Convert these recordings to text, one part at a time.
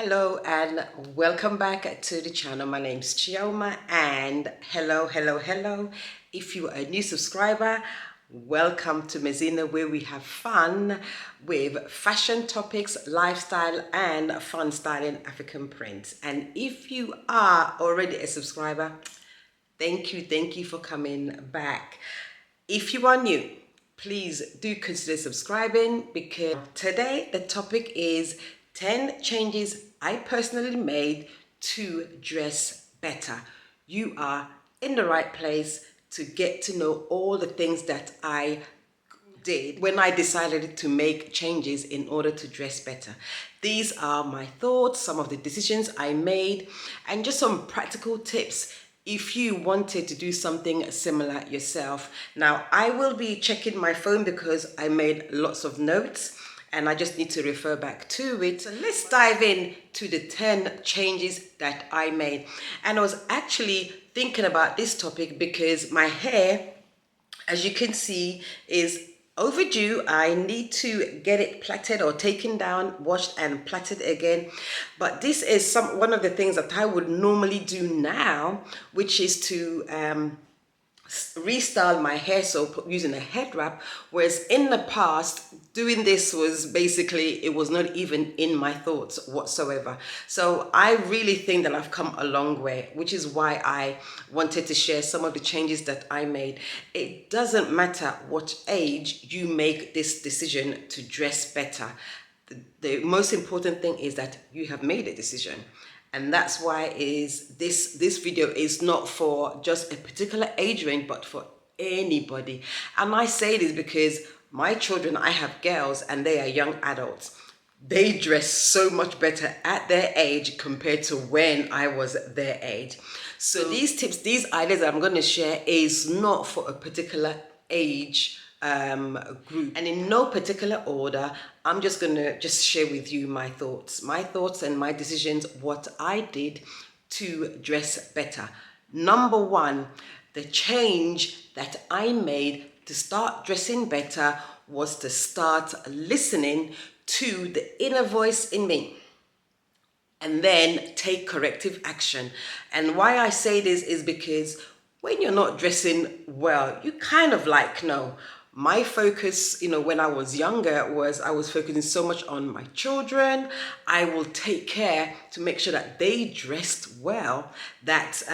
Hello and welcome back to the channel. My name's Chioma and hello. If you are a new subscriber, welcome to Mezina, where we have fun with fashion topics, lifestyle and fun styling African prints. And if you are already a subscriber, thank you for coming back. If you are new, please do consider subscribing because today the topic is 10 changes I personally made to dress better. You are in the right place to get to know all the things that I did when I decided to make changes in order to dress better. These are my thoughts, some of the decisions I made, and just some practical tips if you wanted to do something similar yourself. Now, I will be checking my phone because I made lots of notes and I just need to refer back to it. So let's dive in to the 10 changes that I made. And I was actually thinking about this topic because my hair, as you can see, is overdue. I need to get it plaited or taken down, washed and plaited again. But this is one of the things that I would normally do now, which is to restyle my hair, so using a head wrap, whereas in the past doing this was basically, it was not even in my thoughts whatsoever. So I really think that I've come a long way, which is why I wanted to share some of the changes that I made. It doesn't matter what age you make this decision to dress better. The most important thing is that you have made a decision, and that's why this video is not for just a particular age range but for anybody. And I say this because my children, I have girls and they are young adults, they dress so much better at their age compared to when I was their age. So these tips, these ideas that I'm going to share is not for a particular age group, and in no particular order. I'm just gonna share with you my thoughts and my decisions, what I did to dress better. Number one, the change that I made to start dressing better was to start listening to the inner voice in me and then take corrective action. And why I say this is because when you're not dressing well, you kind of like know. My focus, when I was younger, was I was focusing so much on my children. I will take care to make sure that they dressed well, that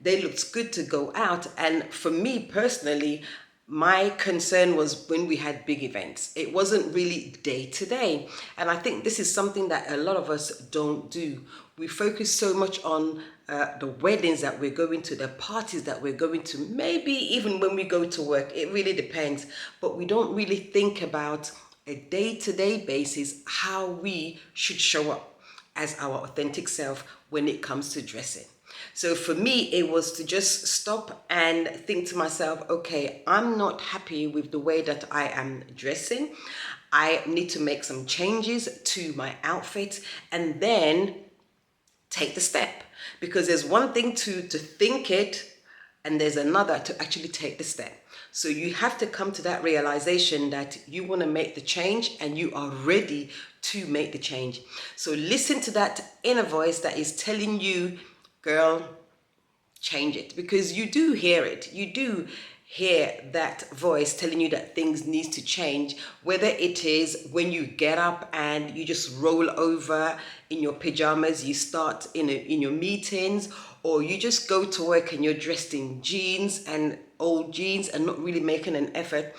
they looked good to go out. And for me personally, my concern was when we had big events. It wasn't really day to day. And I think this is something that a lot of us don't do. We focus so much on the weddings that we're going to, the parties that we're going to, maybe even when we go to work. It really depends. But we don't really think about a day-to-day basis how we should show up as our authentic self when it comes to dressing. So for me, it was to just stop and think to myself, okay, I'm not happy with the way that I am dressing. I need to make some changes to my outfit and then take the step. Because there's one thing to think it, and there's another to actually take the step. So you have to come to that realization that you want to make the change and you are ready to make the change. So listen to that inner voice that is telling you, girl, change it, because you do hear it. You do hear that voice telling you that things need to change, whether it is when you get up and you just roll over in your pajamas, you start in your meetings, or you just go to work and you're dressed in jeans and old jeans and not really making an effort.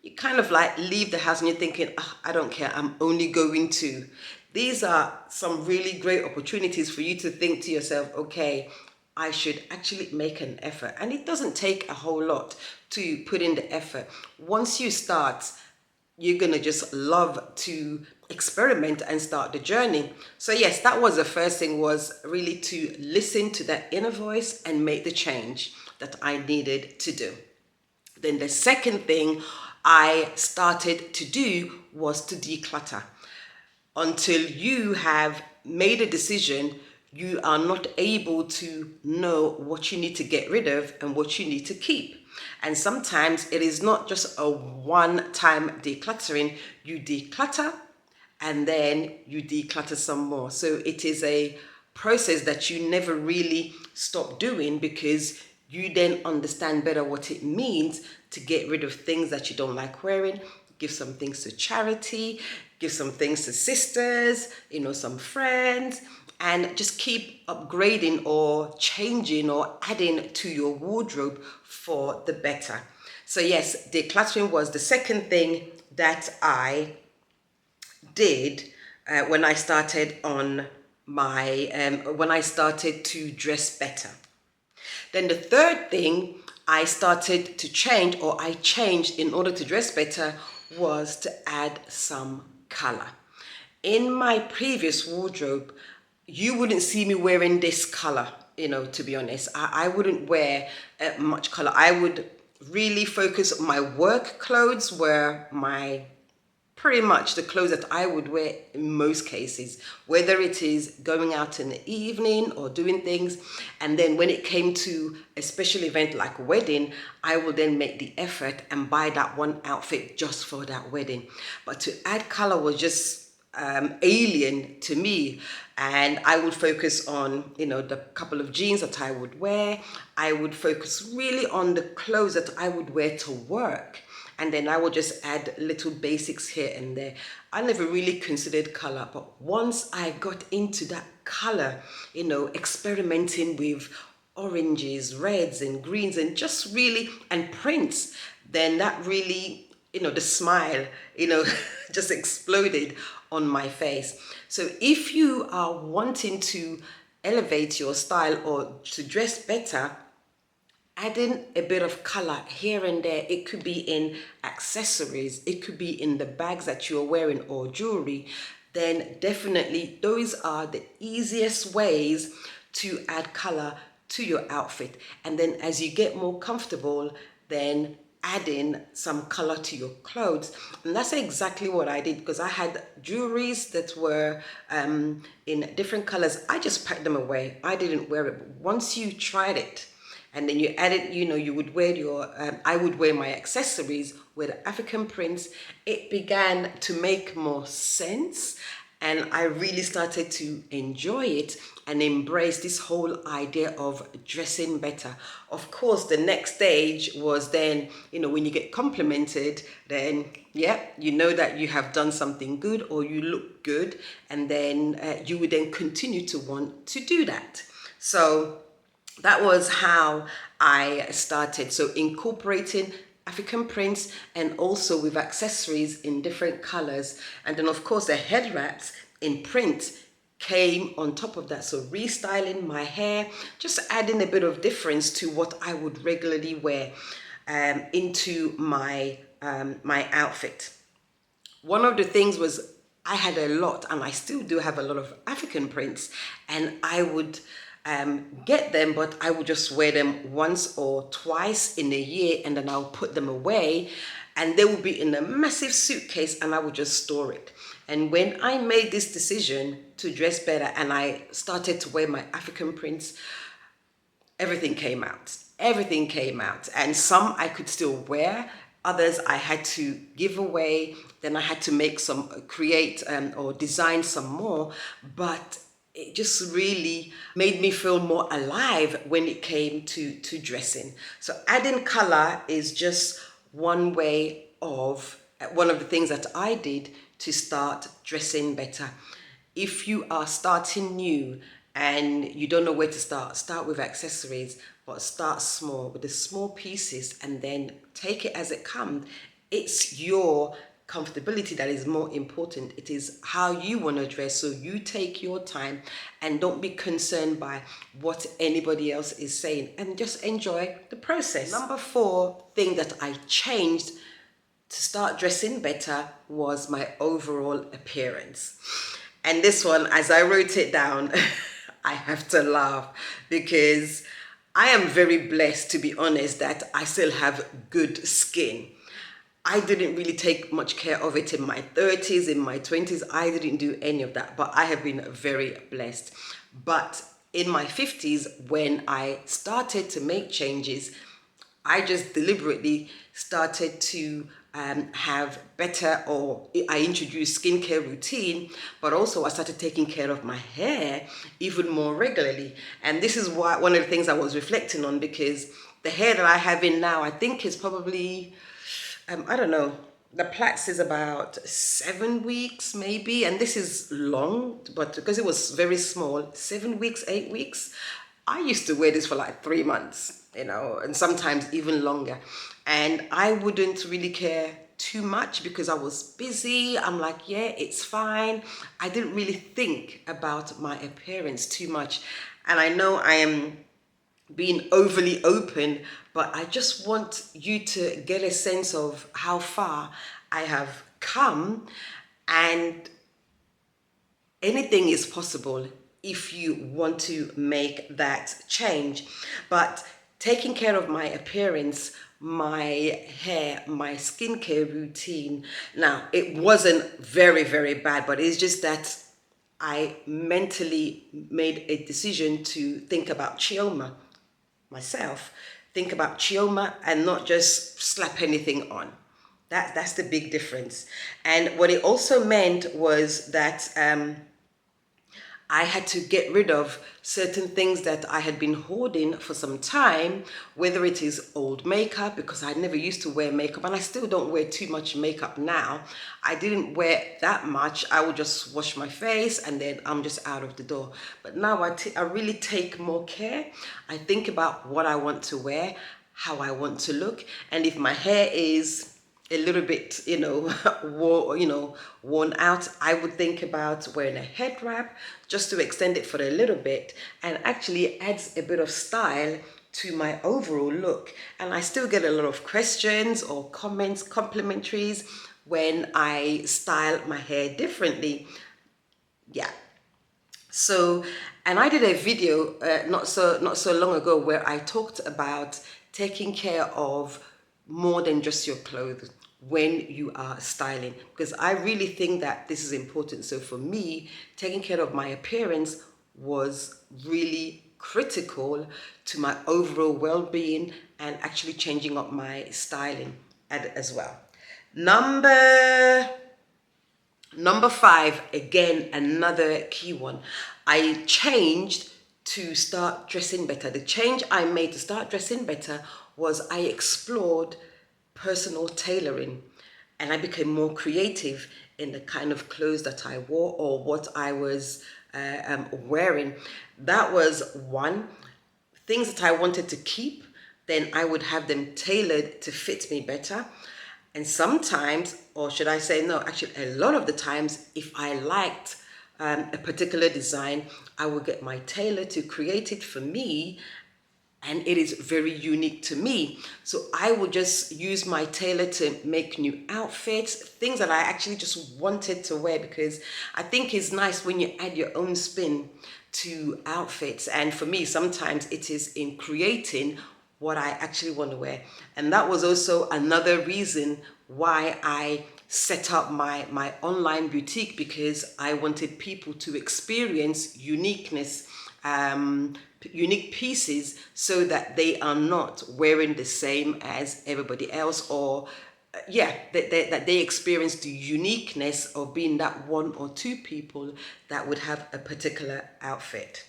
You kind of like leave the house and you're thinking, oh, I don't care, I'm only going to. These are some really great opportunities for you to think to yourself, okay, I should actually make an effort. And it doesn't take a whole lot to put in the effort. Once you start, you're gonna just love to experiment and start the journey. So yes, that was the first thing, was really to listen to that inner voice and make the change that I needed to do. Then the second thing I started to do was to declutter. Until you have made a decision, you are not able to know what you need to get rid of and what you need to keep. And sometimes it is not just a one-time decluttering. You declutter and then you declutter some more. So it is a process that you never really stop doing, because you then understand better what it means to get rid of things that you don't like wearing, give some things to charity, give some things to sisters, some friends, and just keep upgrading or changing or adding to your wardrobe for the better. So yes, decluttering was the second thing that I did when I started on my when I started to dress better. Then the third thing I started to change, or I changed in order to dress better, was to add some color. In my previous wardrobe, you wouldn't see me wearing this color, to be honest. I wouldn't wear much color. I would really focus on my work clothes, were my pretty much the clothes that I would wear in most cases, whether it is going out in the evening or doing things. And then when it came to a special event like a wedding, I will then make the effort and buy that one outfit just for that wedding. But to add color was just alien to me, and I would focus on the couple of jeans that I would wear. I would focus really on the clothes that I would wear to work, and then I will just add little basics here and there. I never really considered color, but once I got into that color, experimenting with oranges, reds and greens, and just really, and prints, then that really, the smile, just exploded on my face. So if you are wanting to elevate your style or to dress better, adding a bit of color here and there, it could be in accessories, it could be in the bags that you're wearing or jewelry, then definitely those are the easiest ways to add color to your outfit. And then as you get more comfortable, then adding some color to your clothes. And that's exactly what I did, because I had jewelries that were in different colors. I just packed them away. I didn't wear it. But once you tried it, and then you added, you would wear your, I would wear my accessories with African prints. It began to make more sense, and I really started to enjoy it and embrace this whole idea of dressing better. Of course, the next stage was then, when you get complimented, then yeah, you know that you have done something good or you look good, and then you would then continue to want to do that. So that was how I started. So incorporating African prints and also with accessories in different colors. And then of course the head wraps in print came on top of that. So restyling my hair, just adding a bit of difference to what I would regularly wear into my my outfit. One of the things was I had a lot, and I still do have a lot of African prints, and I would get them, but I would just wear them once or twice in a year, and then I'll put them away, and they will be in a massive suitcase, and I would just store it. And when I made this decision to dress better and I started to wear my African prints, everything came out. Everything came out, and some I could still wear. Others I had to give away. Then I had to make some, create or design some more. But it just really made me feel more alive when it came to dressing. So adding color is just one way of, one of the things that I did to start dressing better. If you are starting new and you don't know where to start with accessories, but start small with the small pieces and then take it as it comes. It's your comfortability that is more important. It is how you want to dress. So you take your time and don't be concerned by what anybody else is saying, and just enjoy the process. Number 4 thing that I changed to start dressing better was my overall appearance. And this one, as I wrote it down, I have to laugh because I am very blessed, to be honest, that I still have good skin. I didn't really take much care of it in my 30s, in my 20s. I didn't do any of that, but I have been very blessed. But in my 50s, when I started to make changes, I just deliberately started to have better, or I introduced skincare routine, but also I started taking care of my hair even more regularly. And this is why one of the things I was reflecting on, because the hair that I have in now, I think is probably, I don't know, the plaits is about 7 weeks maybe, and this is long, but because it was very small, 7 weeks, 8 weeks. I used to wear this for like 3 months, and sometimes even longer. And I wouldn't really care too much because I was busy. I'm like, yeah, it's fine. I didn't really think about my appearance too much. And I know I am being overly open, but I just want you to get a sense of how far I have come, and anything is possible if you want to make that change. But taking care of my appearance, my hair, my skincare routine, now it wasn't very, very bad, but it's just that I mentally made a decision to think about Chioma myself, think about Chioma and not just slap anything on. That's the big difference. And what it also meant was that I had to get rid of certain things that I had been hoarding for some time, whether it is old makeup, because I never used to wear makeup, and I still don't wear too much makeup now. I didn't wear that much. I would just wash my face and then I'm just out of the door. But now I really take more care. I think about what I want to wear, how I want to look, and if my hair is a little bit, worn out, I would think about wearing a head wrap just to extend it for a little bit, and actually adds a bit of style to my overall look. And I still get a lot of questions or comments, complimentaries when I style my hair differently. Yeah. So, and I did a video not so long ago where I talked about taking care of more than just your clothes when you are styling, because I really think that this is important. So for me, taking care of my appearance was really critical to my overall well-being and actually changing up my styling as well. Number five, again, another key one. I changed to start dressing better. The change I made to start dressing better was I explored personal tailoring, and I became more creative in the kind of clothes that I wore or what I was wearing. That was one. Things that I wanted to keep, then I would have them tailored to fit me better. And sometimes, or should I say, no, actually, a lot of the times, if I liked a particular design, I would get my tailor to create it for me, and it is very unique to me. So I would just use my tailor to make new outfits, things that I actually just wanted to wear, because I think it's nice when you add your own spin to outfits. And for me, sometimes it is in creating what I actually want to wear. And that was also another reason why I set up my online boutique, because I wanted people to experience uniqueness, unique pieces, so that they are not wearing the same as everybody else, or that they experience the uniqueness of being that one or two people that would have a particular outfit.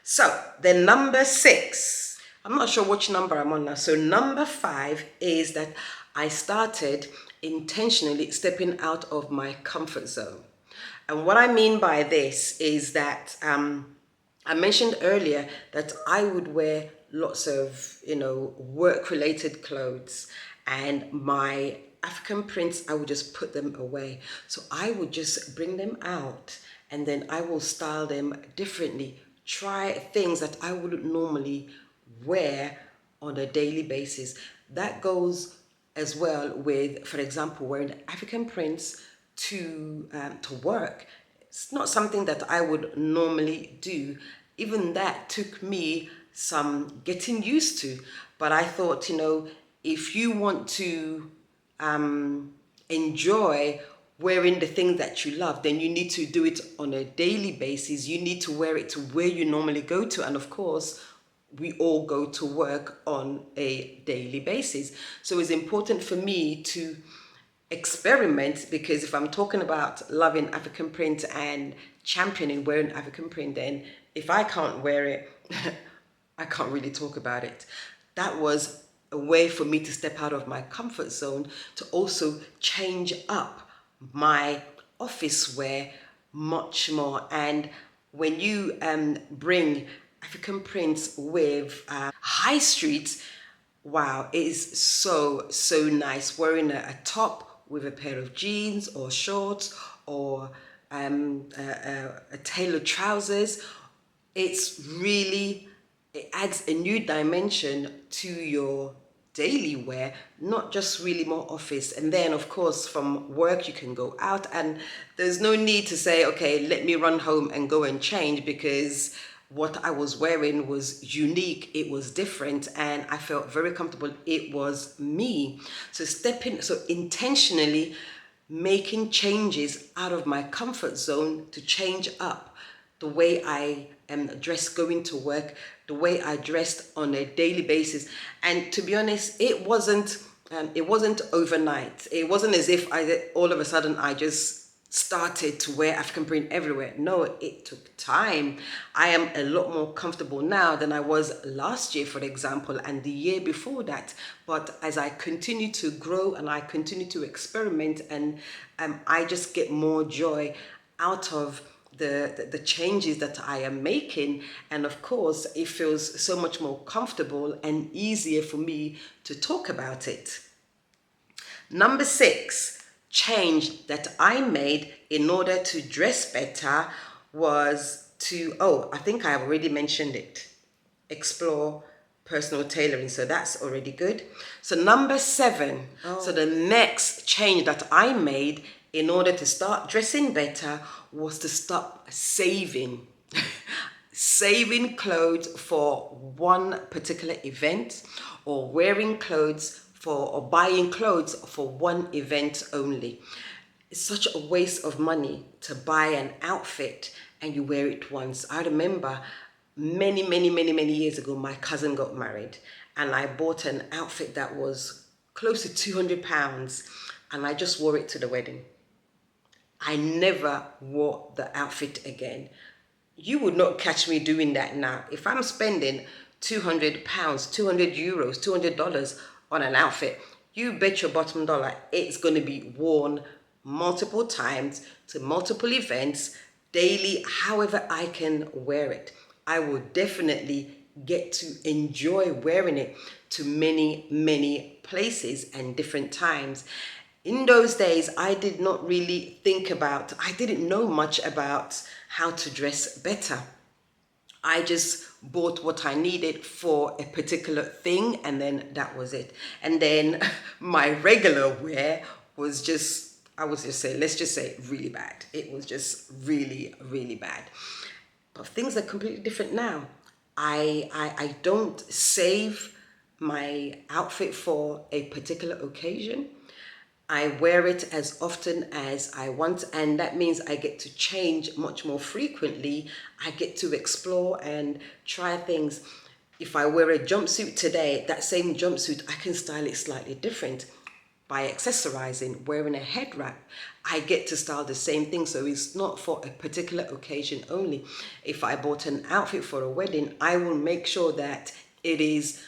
So the number six, I'm not sure which number I'm on now. So number five is that I started intentionally stepping out of my comfort zone. And what I mean by this is that I mentioned earlier that I would wear lots of, work-related clothes, and my African prints, I would just put them away. So I would just bring them out, and then I will style them differently, try things that I wouldn't normally wear on a daily basis. That goes as well with, for example, wearing African prints to work. It's not something that I would normally do. Even that took me some getting used to. But I thought, if you want to enjoy wearing the thing that you love, then you need to do it on a daily basis. You need to wear it to where you normally go to. And of course, we all go to work on a daily basis. So it's important for me to experiment, because if I'm talking about loving African print and championing wearing African print, then if I can't wear it, I can't really talk about it. That was a way for me to step out of my comfort zone, to also change up my office wear much more. And when you bring African prints with high streets, wow, it is so nice wearing a top with a pair of jeans or shorts, or a tailored trousers. It's really, it adds a new dimension to your daily wear, not just really more office. And then of course from work you can go out, and there's no need to say, okay, let me run home and go and change, because what I was wearing was unique, it was different, and I felt very comfortable. It was me. So intentionally making changes out of my comfort zone to change up the way I am dressed going to work, the way I dressed on a daily basis. And to be honest, it wasn't overnight. It wasn't as if all of a sudden I just started to wear African print everywhere. No, it took time. I am a lot more comfortable now than I was last year, for example, and the year before that. But as I continue to grow and I continue to experiment, and I just get more joy out of the changes that I am making. And of course, it feels so much more comfortable and easier for me to talk about it. Number 6 change that I made in order to dress better was to, oh, I think I have already mentioned it, explore personal tailoring. So that's already good. So number 7, so the next change that I made in order to start dressing better was to stop saving. Saving clothes for one particular event, or wearing clothes for, or buying clothes for one event only. It's such a waste of money to buy an outfit and you wear it once. I remember many years ago, my cousin got married and I bought an outfit that was close to £200, and I just wore it to the wedding. I never wore the outfit again. You would not catch me doing that now. If I'm spending £200, €200, $200 on an outfit, you bet your bottom dollar it's going to be worn multiple times to multiple events daily, however I can wear it. I will definitely get to enjoy wearing it to many places and different times. In those days, I did not really I didn't know much about how to dress better. I just bought what I needed for a particular thing, and then that was it. And then my regular wear was just, let's just say really bad. It was just really bad. But things are completely different now. I don't save my outfit for a particular occasion. I wear it as often as I want, and that means I get to change much more frequently. I get to explore and try things. If I wear a jumpsuit today, that same jumpsuit, I can style it slightly different by accessorizing, wearing a head wrap. I get to style the same thing, so it's not for a particular occasion only. If I bought an outfit for a wedding, I will make sure that it is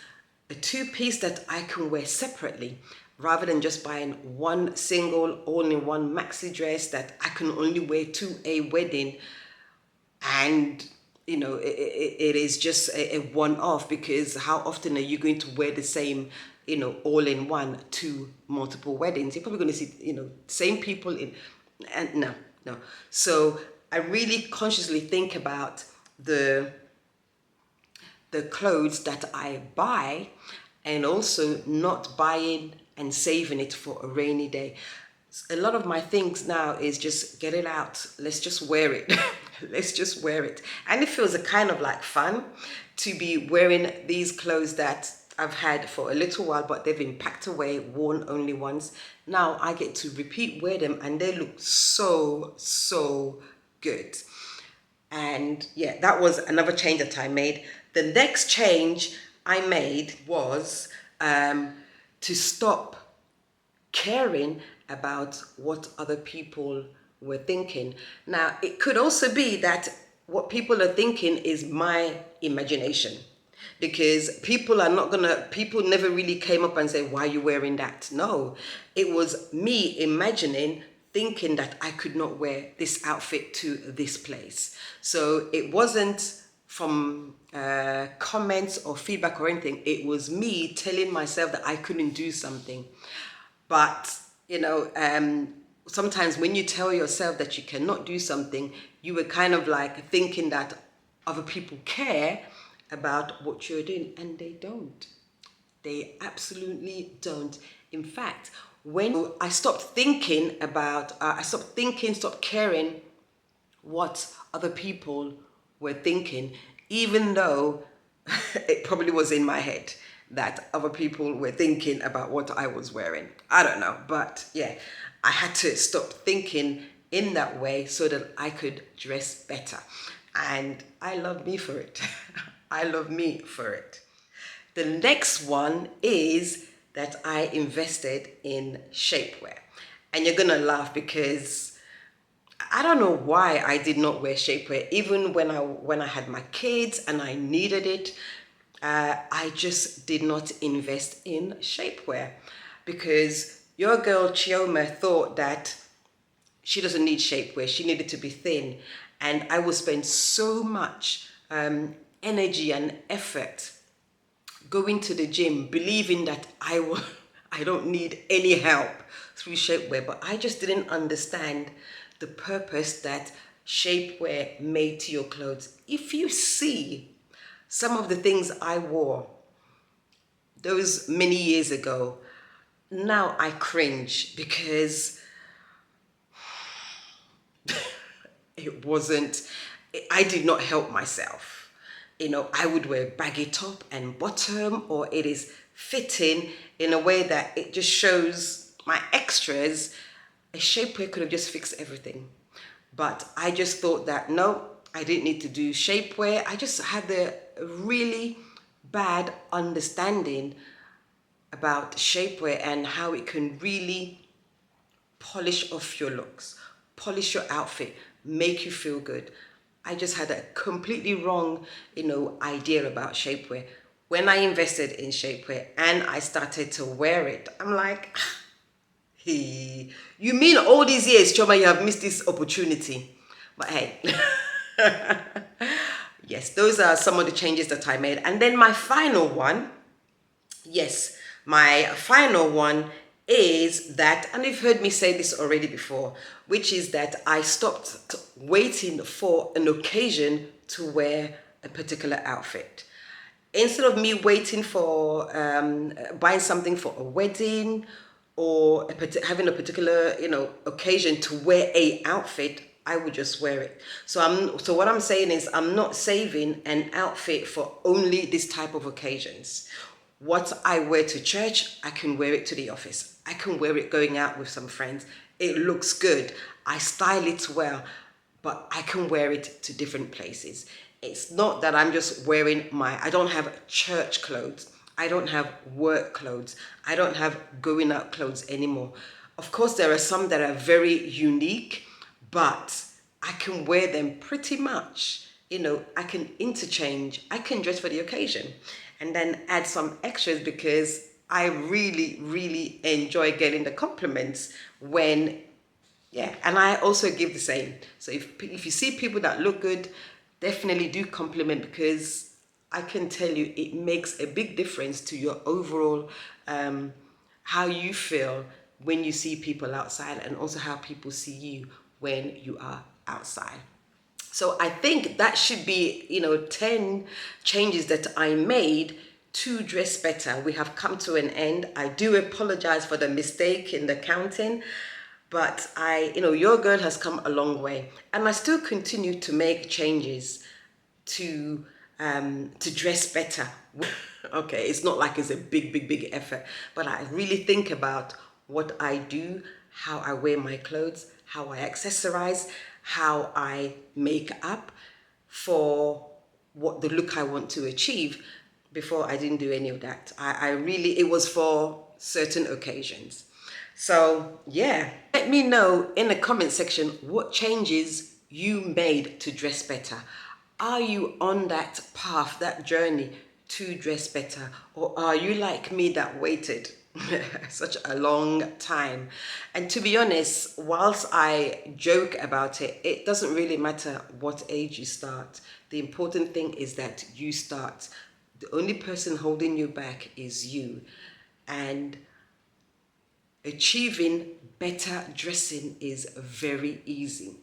a two-piece that I can wear separately, rather than just buying one single all-in-one maxi dress that I can only wear to a wedding. And it is just a one-off, because how often are you going to wear the same all-in-one to multiple weddings? You're probably going to see same people in, and no. So I really consciously think about the clothes that I buy, and also not buying and saving it for a rainy day. A lot of my things now is just get it out. Let's just wear it. Let's just wear it. And it feels a kind of like fun to be wearing these clothes that I've had for a little while, but they've been packed away, worn only once. Now I get to repeat wear them, and they look so good. And yeah, that was another change that I made. The next change I made was to stop caring about what other people were thinking. Now, it could also be that what people are thinking is my imagination, because people never really came up and said, why are you wearing that? No, it was me imagining, thinking that I could not wear this outfit to this place. So it wasn't from comments or feedback or anything. It was me telling myself that I couldn't do something. But, sometimes when you tell yourself that you cannot do something, you were kind of like thinking that other people care about what you're doing, and they don't. They absolutely don't. In fact, when I stopped thinking stopped caring what other people were thinking, even though it probably was in my head that other people were thinking about what I was wearing. I don't know, but yeah, I had to stop thinking in that way so that I could dress better. And I love me for it. I love me for it. The next one is that I invested in shapewear. And you're gonna laugh because I don't know why I did not wear shapewear, even when I had my kids and I needed it. I just did not invest in shapewear because your girl Chioma thought that she doesn't need shapewear. She needed to be thin, and I will spend so much energy and effort going to the gym, believing that I don't need any help through shapewear, but I just didn't understand the purpose that shapewear made to your clothes. If you see some of the things I wore those many years ago, now I cringe because it wasn't, I did not help myself. I would wear baggy top and bottom, or it is fitting in a way that it just shows my extras. A shapewear could have just fixed everything. But I just thought that no, I didn't need to do shapewear. I just had the really bad understanding about shapewear and how it can really polish off your looks, polish your outfit, make you feel good. I just had a completely wrong, idea about shapewear. When I invested in shapewear and I started to wear it, I'm like, hey, you mean all these years, Choma, you have missed this opportunity? But hey, yes, those are some of the changes that I made. And then my final one, yes, my final one is that, and you've heard me say this already before, which is that I stopped waiting for an occasion to wear a particular outfit. Instead of me waiting for buying something for a wedding or having a particular occasion to wear a outfit, I would just wear it. So what I'm saying is I'm not saving an outfit for only this type of occasions. What I wear to church, I can wear it to the office. I can wear it going out with some friends. It looks good. I style it well, but I can wear it to different places. It's not that I'm just wearing I don't have church clothes. I don't have work clothes. I don't have going out clothes anymore. Of course, there are some that are very unique, but I can wear them pretty much. I can interchange. I can dress for the occasion and then add some extras because I really, really enjoy getting the compliments when, yeah, and I also give the same. So if you see people that look good, definitely do compliment because I can tell you it makes a big difference to your overall how you feel when you see people outside and also how people see you when you are outside. So I think that should be, 10 changes that I made to dress better. We have come to an end. I do apologize for the mistake in the counting, but your girl has come a long way, and I still continue to make changes to dress better. Okay, it's not like it's a big effort, but I really think about what I do, how I wear my clothes, how I accessorize, how I make up. for what the look I want to achieve. Before, I didn't do any of that. I really, it was for certain occasions. So yeah, let me know in the comment section what changes you made to dress better. Are you on that path, that journey to dress better? Or are you like me that waited such a long time? And to be honest, whilst I joke about it, it doesn't really matter what age you start. The important thing is that you start. The only person holding you back is you. And achieving better dressing is very easy.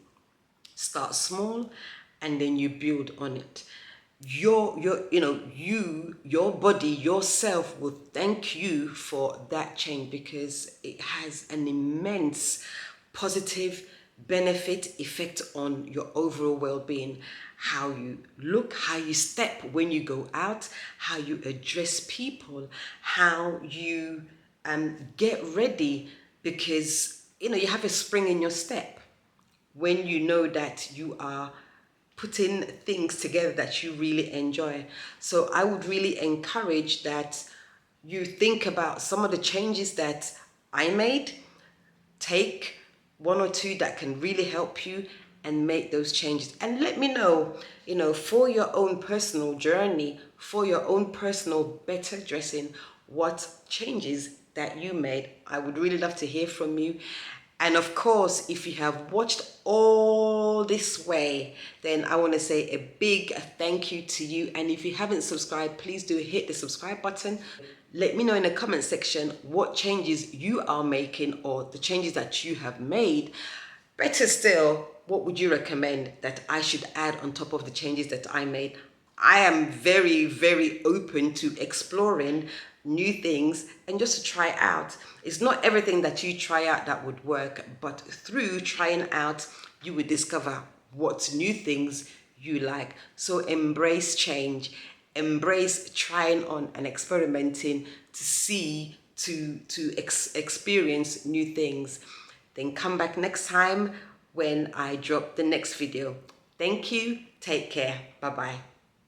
Start small and then you build on it. Your body, yourself will thank you for that change, because it has an immense positive benefit effect on your overall well-being. How you look, how you step when you go out, how you address people, how you get ready, because you have a spring in your step when you know that you are putting things together that you really enjoy. So I would really encourage that you think about some of the changes that I made. Take one or two that can really help you and make those changes, and let me know, for your own personal journey, for your own personal better dressing, what changes that you made. I would really love to hear from you. And of course, if you have watched all this way, then I want to say a big thank you to you. And if you haven't subscribed, please do hit the subscribe button. Let me know in the comment section what changes you are making, or the changes that you have made. Better still, what would you recommend that I should add on top of the changes that I made? I am very, very open to exploring new things and just to try out. It's not everything that you try out that would work, but through trying out, you would discover what new things you like. So embrace change, embrace trying on and experimenting to see, experience new things. Then come back next time when I drop the next video. Thank you. Take care. Bye-bye.